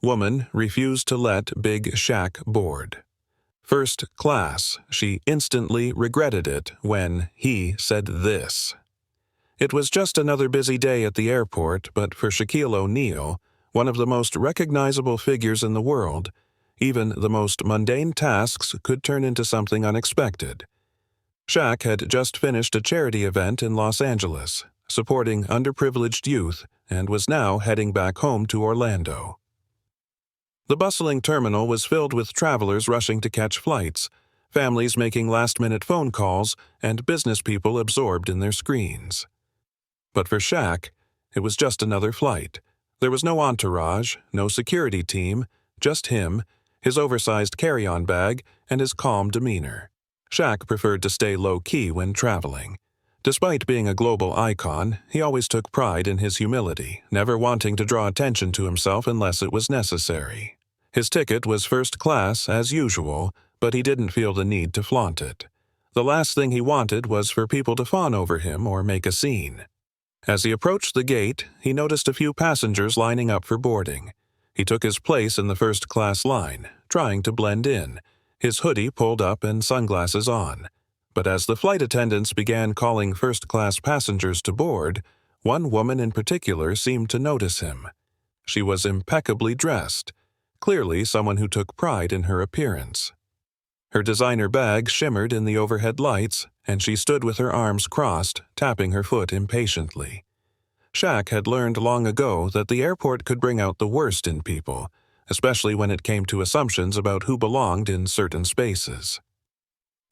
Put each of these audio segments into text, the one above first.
Woman refused to let Big Shack board. First class, she instantly regretted it when he said this. It was just another busy day at the airport, but for Shaquille O'Neal, one of the most recognizable figures in the world, even the most mundane tasks could turn into something unexpected. Shaq had just finished a charity event in Los Angeles, supporting underprivileged youth, and was now heading back home to Orlando. The bustling terminal was filled with travelers rushing to catch flights, families making last-minute phone calls, and business people absorbed in their screens. But for Shaq, it was just another flight. There was no entourage, no security team, just him, his oversized carry-on bag, and his calm demeanor. Shaq preferred to stay low-key when traveling. Despite being a global icon, he always took pride in his humility, never wanting to draw attention to himself unless it was necessary. His ticket was first class, as usual, but he didn't feel the need to flaunt it. The last thing he wanted was for people to fawn over him or make a scene. As he approached the gate, he noticed a few passengers lining up for boarding. He took his place in the first-class line, trying to blend in, his hoodie pulled up and sunglasses on. But as the flight attendants began calling first-class passengers to board, one woman in particular seemed to notice him. She was impeccably dressed, clearly someone who took pride in her appearance. Her designer bag shimmered in the overhead lights, and she stood with her arms crossed, tapping her foot impatiently. Shaq had learned long ago that the airport could bring out the worst in people, especially when it came to assumptions about who belonged in certain spaces.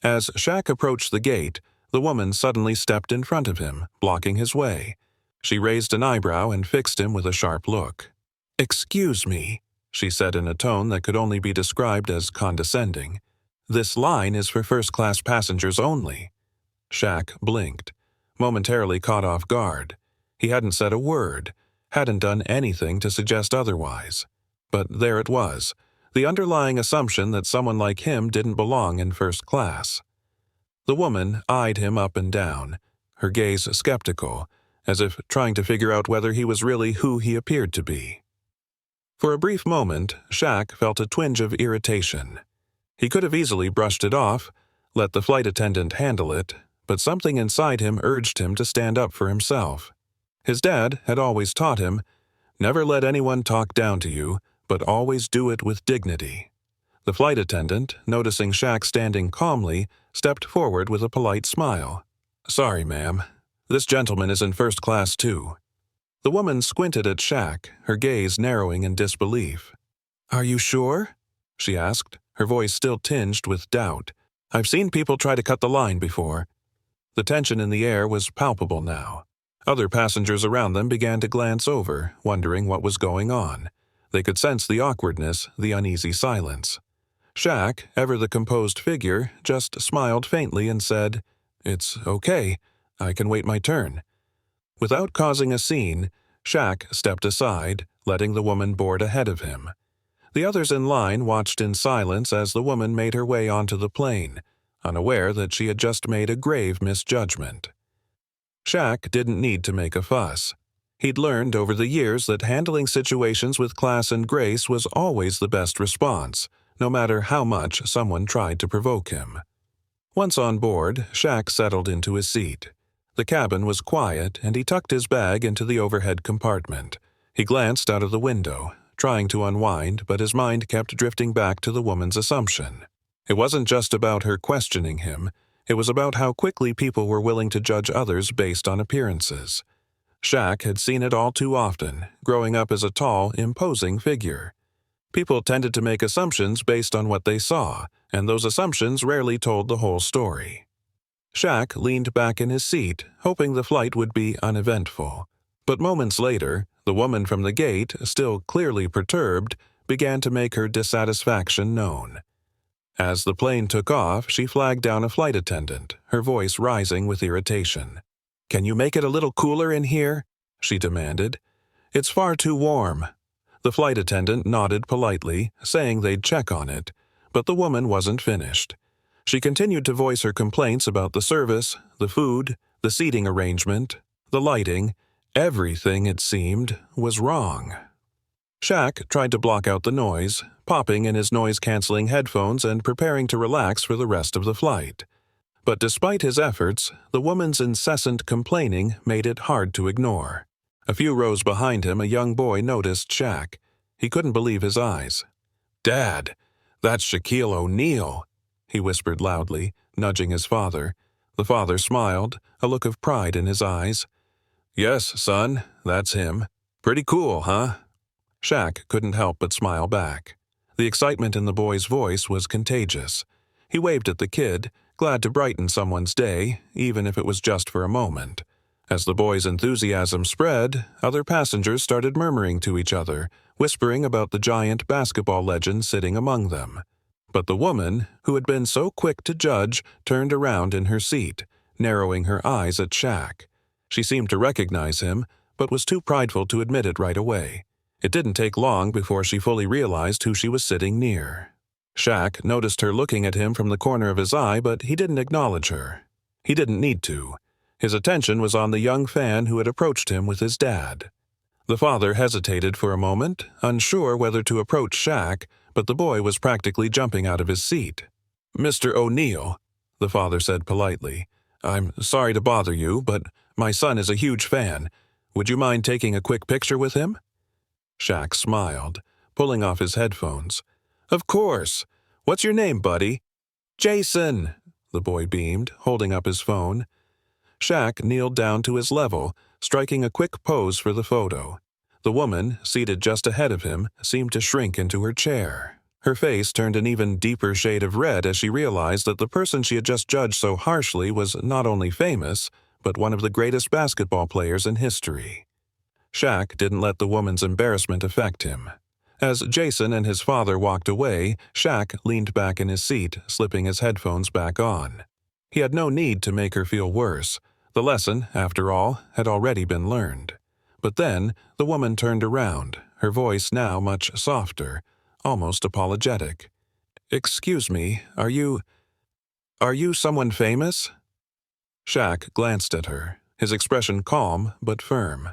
As Shaq approached the gate, the woman suddenly stepped in front of him, blocking his way. She raised an eyebrow and fixed him with a sharp look. "Excuse me," she said in a tone that could only be described as condescending. "This line is for first-class passengers only." Shaq blinked, momentarily caught off guard. He hadn't said a word, hadn't done anything to suggest otherwise. But there it was, the underlying assumption that someone like him didn't belong in first class. The woman eyed him up and down, her gaze skeptical, as if trying to figure out whether he was really who he appeared to be. For a brief moment, Shaq felt a twinge of irritation. He could have easily brushed it off, let the flight attendant handle it, but something inside him urged him to stand up for himself. His dad had always taught him, never let anyone talk down to you, but always do it with dignity. The flight attendant, noticing Shaq standing calmly, stepped forward with a polite smile. "Sorry, ma'am. This gentleman is in first class, too." The woman squinted at Shaq, her gaze narrowing in disbelief. "Are you sure?" she asked, her voice still tinged with doubt. "I've seen people try to cut the line before." The tension in the air was palpable now. Other passengers around them began to glance over, wondering what was going on. They could sense the awkwardness, the uneasy silence. Shaq, ever the composed figure, just smiled faintly and said, "It's okay. I can wait my turn." Without causing a scene, Shaq stepped aside, letting the woman board ahead of him. The others in line watched in silence as the woman made her way onto the plane, unaware that she had just made a grave misjudgment. Shaq didn't need to make a fuss. He'd learned over the years that handling situations with class and grace was always the best response, no matter how much someone tried to provoke him. Once on board, Shaq settled into his seat. The cabin was quiet, and he tucked his bag into the overhead compartment. He glanced out of the window, trying to unwind, but his mind kept drifting back to the woman's assumption. It wasn't just about her questioning him. It was about how quickly people were willing to judge others based on appearances. Shaq had seen it all too often, growing up as a tall, imposing figure. People tended to make assumptions based on what they saw, and those assumptions rarely told the whole story. Shaq leaned back in his seat, hoping the flight would be uneventful. But moments later, the woman from the gate, still clearly perturbed, began to make her dissatisfaction known. As the plane took off, she flagged down a flight attendant, her voice rising with irritation. "Can you make it a little cooler in here?" she demanded. "It's far too warm." The flight attendant nodded politely, saying they'd check on it, but the woman wasn't finished. She continued to voice her complaints about the service, the food, the seating arrangement, the lighting. Everything, it seemed, was wrong. Shaq tried to block out the noise, popping in his noise-canceling headphones and preparing to relax for the rest of the flight. But despite his efforts, the woman's incessant complaining made it hard to ignore. A few rows behind him, a young boy noticed Shaq. He couldn't believe his eyes. "Dad, that's Shaquille O'Neal," he whispered loudly, nudging his father. The father smiled, a look of pride in his eyes. "Yes, son, that's him. Pretty cool, huh?" Shaq couldn't help but smile back. The excitement in the boy's voice was contagious. He waved at the kid, glad to brighten someone's day, even if it was just for a moment. As the boy's enthusiasm spread, other passengers started murmuring to each other, whispering about the giant basketball legend sitting among them. But the woman, who had been so quick to judge, turned around in her seat, narrowing her eyes at Shaq. She seemed to recognize him, but was too prideful to admit it right away. It didn't take long before she fully realized who she was sitting near. Shaq noticed her looking at him from the corner of his eye, but he didn't acknowledge her. He didn't need to. His attention was on the young fan who had approached him with his dad. The father hesitated for a moment, unsure whether to approach Shaq, but the boy was practically jumping out of his seat. "Mr. O'Neal," the father said politely, "I'm sorry to bother you, but my son is a huge fan. Would you mind taking a quick picture with him?" Shaq smiled, pulling off his headphones. "Of course. What's your name, buddy?" "Jason," the boy beamed, holding up his phone. Shaq kneeled down to his level, striking a quick pose for the photo. The woman, seated just ahead of him, seemed to shrink into her chair. Her face turned an even deeper shade of red as she realized that the person she had just judged so harshly was not only famous, but one of the greatest basketball players in history. Shaq didn't let the woman's embarrassment affect him. As Jason and his father walked away, Shaq leaned back in his seat, slipping his headphones back on. He had no need to make her feel worse. The lesson, after all, had already been learned. But then, the woman turned around, her voice now much softer, almost apologetic. "Excuse me, are you someone famous?" Shaq glanced at her, his expression calm but firm.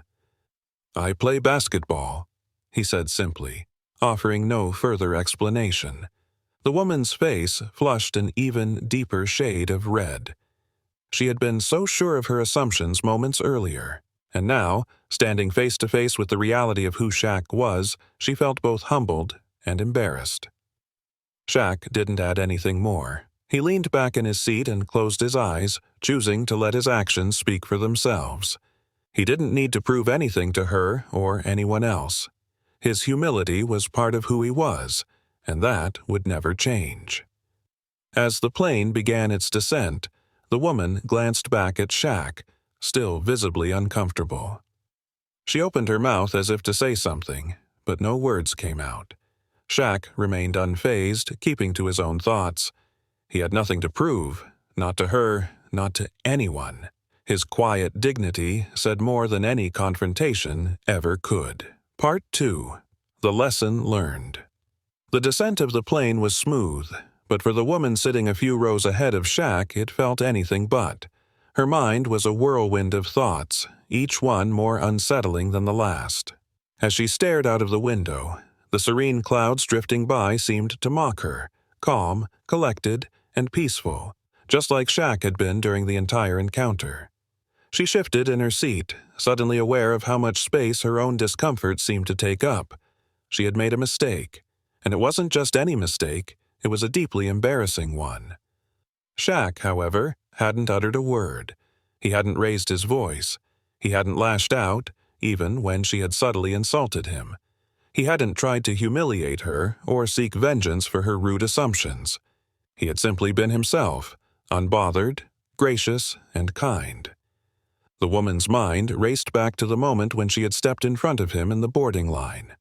"I play basketball," he said simply, offering no further explanation. The woman's face flushed an even deeper shade of red. She had been so sure of her assumptions moments earlier, and now, standing face to face with the reality of who Shaq was, she felt both humbled and embarrassed. Shaq didn't add anything more. He leaned back in his seat and closed his eyes, choosing to let his actions speak for themselves. He didn't need to prove anything to her or anyone else. His humility was part of who he was, and that would never change. As the plane began its descent, the woman glanced back at Shaq, still visibly uncomfortable. She opened her mouth as if to say something, but no words came out. Shaq remained unfazed, keeping to his own thoughts. He had nothing to prove, not to her, not to anyone. His quiet dignity said more than any confrontation ever could. Part 2. The Lesson Learned. The descent of the plane was smooth, but for the woman sitting a few rows ahead of Shaq, it felt anything but. Her mind was a whirlwind of thoughts, each one more unsettling than the last. As she stared out of the window, the serene clouds drifting by seemed to mock her, calm, collected, and peaceful, just like Shaq had been during the entire encounter. She shifted in her seat, suddenly aware of how much space her own discomfort seemed to take up. She had made a mistake, and it wasn't just any mistake, it was a deeply embarrassing one. Shaq, however, hadn't uttered a word. He hadn't raised his voice. He hadn't lashed out, even when she had subtly insulted him. He hadn't tried to humiliate her or seek vengeance for her rude assumptions. He had simply been himself, unbothered, gracious, and kind. The woman's mind raced back to the moment when she had stepped in front of him in the boarding line.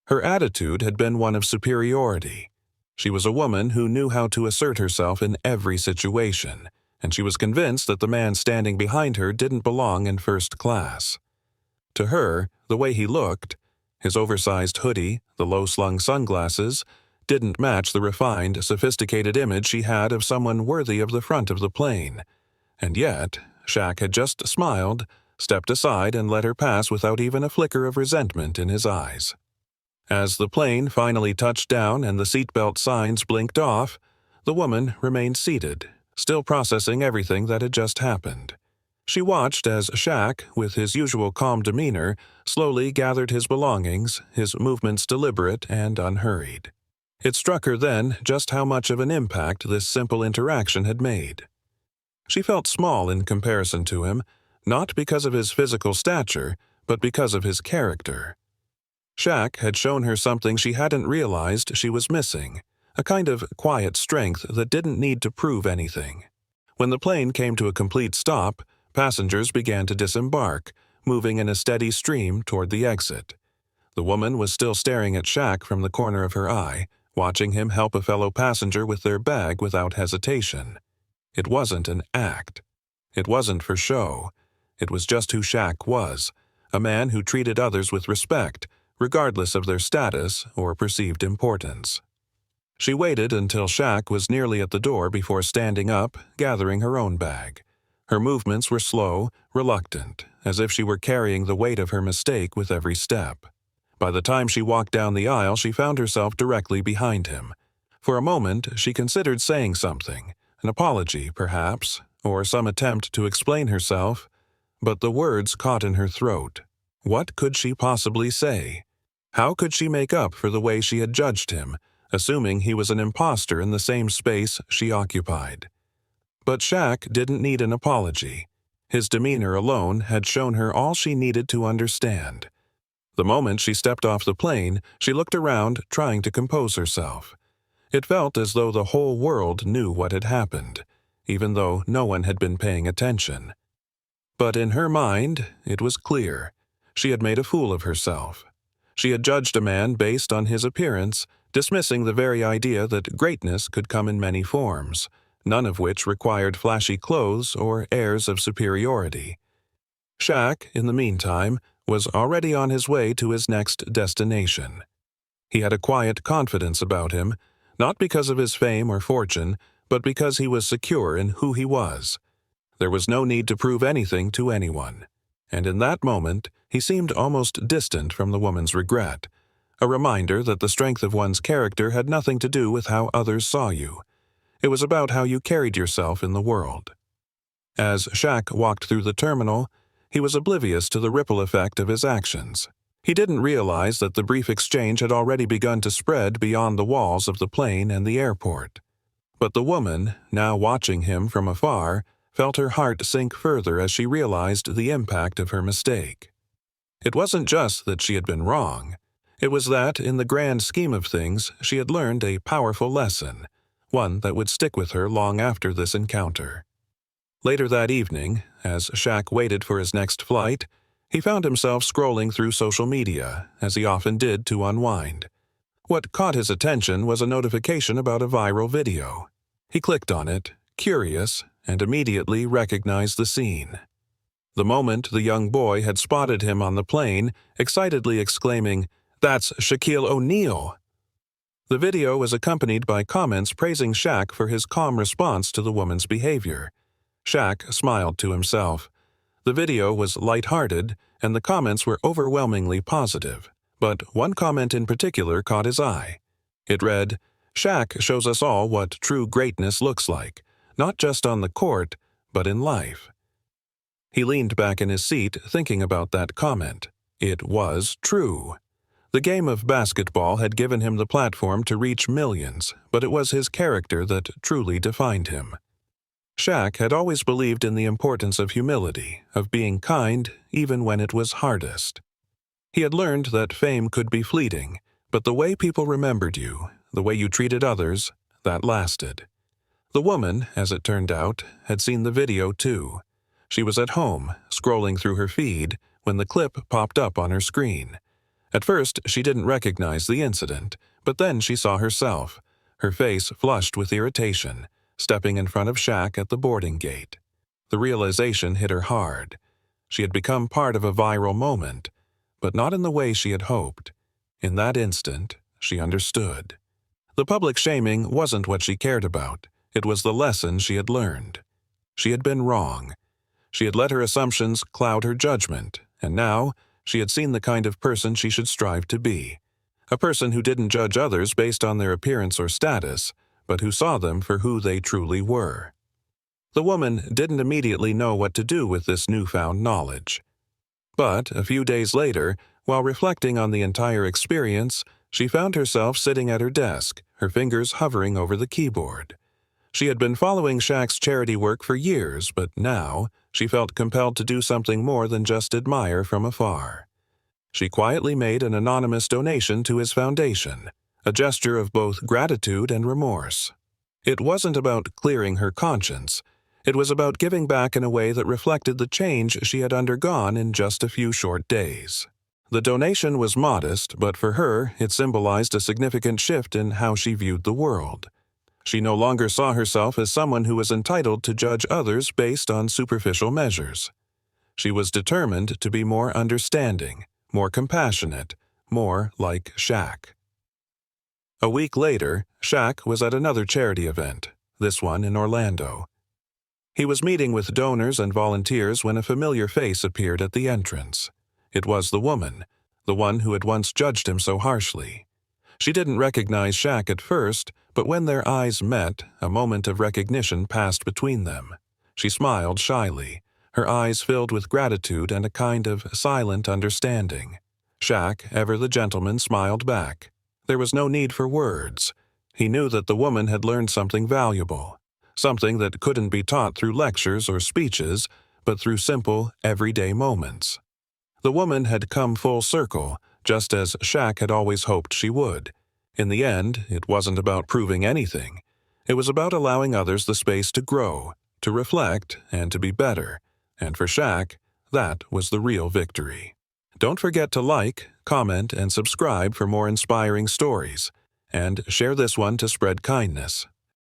Her attitude had been one of superiority. She was a woman who knew how to assert herself in every situation, and she was convinced that the man standing behind her didn't belong in first class. To her, the way he looked, his oversized hoodie, the low-slung sunglasses, didn't match the refined, sophisticated image she had of someone worthy of the front of the plane. And yet, Shaq had just smiled, stepped aside, and let her pass without even a flicker of resentment in his eyes. As the plane finally touched down and the seatbelt signs blinked off, the woman remained seated, still processing everything that had just happened. She watched as Shaq, with his usual calm demeanor, slowly gathered his belongings, his movements deliberate and unhurried. It struck her then just how much of an impact this simple interaction had made. She felt small in comparison to him, not because of his physical stature, but because of his character. Shaq had shown her something she hadn't realized she was missing, a kind of quiet strength that didn't need to prove anything. When the plane came to a complete stop, passengers began to disembark, moving in a steady stream toward the exit. The woman was still staring at Shaq from the corner of her eye, watching him help a fellow passenger with their bag without hesitation. It wasn't an act. It wasn't for show. It was just who Shaq was, a man who treated others with respect, regardless of their status or perceived importance. She waited until Shaq was nearly at the door before standing up, gathering her own bag. Her movements were slow, reluctant, as if she were carrying the weight of her mistake with every step. By the time she walked down the aisle, she found herself directly behind him. For a moment, she considered saying something, an apology, perhaps, or some attempt to explain herself, but the words caught in her throat. What could she possibly say? How could she make up for the way she had judged him, assuming he was an imposter in the same space she occupied? But Shaq didn't need an apology. His demeanor alone had shown her all she needed to understand. The moment she stepped off the plane, she looked around, trying to compose herself. It felt as though the whole world knew what had happened, even though no one had been paying attention. But in her mind, it was clear. She had made a fool of herself. She had judged a man based on his appearance, dismissing the very idea that greatness could come in many forms, none of which required flashy clothes or airs of superiority. Shaq, in the meantime, was already on his way to his next destination. He had a quiet confidence about him, not because of his fame or fortune, but because he was secure in who he was. There was no need to prove anything to anyone. And in that moment, he seemed almost distant from the woman's regret, a reminder that the strength of one's character had nothing to do with how others saw you. It was about how you carried yourself in the world. As Shaq walked through the terminal, he was oblivious to the ripple effect of his actions. He didn't realize that the brief exchange had already begun to spread beyond the walls of the plane and the airport. But the woman, now watching him from afar, felt her heart sink further as she realized the impact of her mistake. It wasn't just that she had been wrong. It was that, in the grand scheme of things, she had learned a powerful lesson, one that would stick with her long after this encounter. Later that evening, as Shaq waited for his next flight, he found himself scrolling through social media, as he often did to unwind. What caught his attention was a notification about a viral video. He clicked on it, curious, and immediately recognized the scene. The moment the young boy had spotted him on the plane, excitedly exclaiming, "That's Shaquille O'Neal!" The video was accompanied by comments praising Shaq for his calm response to the woman's behavior. Shaq smiled to himself. The video was light-hearted, and the comments were overwhelmingly positive. But one comment in particular caught his eye. It read, "Shaq shows us all what true greatness looks like, not just on the court, but in life." He leaned back in his seat, thinking about that comment. It was true. The game of basketball had given him the platform to reach millions, but it was his character that truly defined him. Shaq had always believed in the importance of humility, of being kind even when it was hardest. He had learned that fame could be fleeting, but the way people remembered you, the way you treated others, that lasted. The woman, as it turned out, had seen the video too. She was at home, scrolling through her feed, when the clip popped up on her screen. At first, she didn't recognize the incident, but then she saw herself, her face flushed with irritation, stepping in front of Shaq at the boarding gate. The realization hit her hard. She had become part of a viral moment, but not in the way she had hoped. In that instant, she understood. The public shaming wasn't what she cared about. It was the lesson she had learned. She had been wrong. She had let her assumptions cloud her judgment, and now she had seen the kind of person she should strive to be. a person who didn't judge others based on their appearance or status, but who saw them for who they truly were. The woman didn't immediately know what to do with this newfound knowledge. But a few days later, while reflecting on the entire experience, she found herself sitting at her desk, her fingers hovering over the keyboard. She had been following Shaq's charity work for years, but now she felt compelled to do something more than just admire from afar. She quietly made an anonymous donation to his foundation, a gesture of both gratitude and remorse. It wasn't about clearing her conscience. It was about giving back in a way that reflected the change she had undergone in just a few short days. The donation was modest, but for her, it symbolized a significant shift in how she viewed the world. She no longer saw herself as someone who was entitled to judge others based on superficial measures. She was determined to be more understanding, more compassionate, more like Shaq. A week later, Shaq was at another charity event, this one in Orlando. He was meeting with donors and volunteers when a familiar face appeared at the entrance. It was the woman, the one who had once judged him so harshly. She didn't recognize Shaq at first, but when their eyes met, a moment of recognition passed between them. She smiled shyly, her eyes filled with gratitude and a kind of silent understanding. Shaq, ever the gentleman, smiled back. There was no need for words. He knew that the woman had learned something valuable, something that couldn't be taught through lectures or speeches, but through simple, everyday moments. The woman had come full circle, just as Shaq had always hoped she would. In the end, it wasn't about proving anything. It was about allowing others the space to grow, to reflect, and to be better. And for Shaq, that was the real victory. Don't forget to like, comment, and subscribe for more inspiring stories. And share this one to spread kindness.